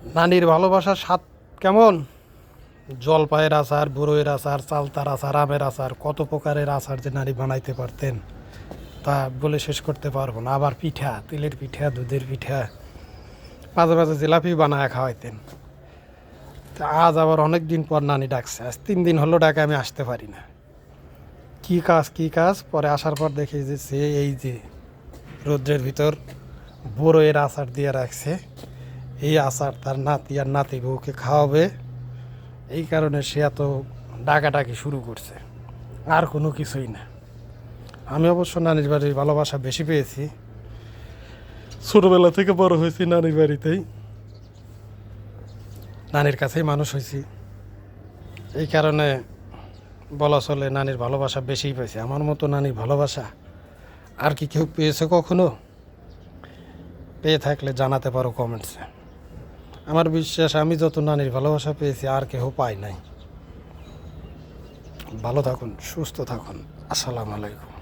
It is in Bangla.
নানির ভালোবাসার স্বাদ কেমন? জলপাইয়ের আচার, বড়ইয়ের আচার, চালতার আচার, আমের আচার, কত প্রকারের আচার যে নানি বানাইতে পারতেন তা বলে শেষ করতে পারবো না। আবার পিঠা, তিলের পিঠা, দুধের পিঠা, মাঝে মাঝে জিলাপি বানায় খাওয়াইতেন। তা আজ আবার অনেক দিন পর নানি ডাকছে, আজ 3 দিন হলো ডাকে আমি আসতে পারি না। কী কাজ, পরে আসার পর দেখি যে সে এই যে রৌদ্রের ভিতর বড়ইয়ের আচার দিয়ে রাখছে। এই আচার তার নাতি আর নাতি বউকে খাওয়াবে, এই কারণে সে এত ডাকাডাকি শুরু করছে, আর কোনো কিছুই না। আমি অবশ্য নানির বাড়ির ভালোবাসা বেশি পেয়েছি, ছোটোবেলা থেকে বড় হয়েছি নানির বাড়িতেই, নানির কাছেই মানুষ হয়েছি। এই কারণে বলা চলে নানির ভালোবাসা বেশিই পেয়েছি। আমার মতো নানির ভালোবাসা আর কি কেউ পেয়েছে কখনো? পেয়ে থাকলে জানাতে পারো কমেন্টসে। আমার বিশ্বাস আমি যত নানির ভালোবাসা পেয়েছি আর কেউ পায় নাই। ভালো থাকুন, সুস্থ থাকুন। আসসালামু আলাইকুম।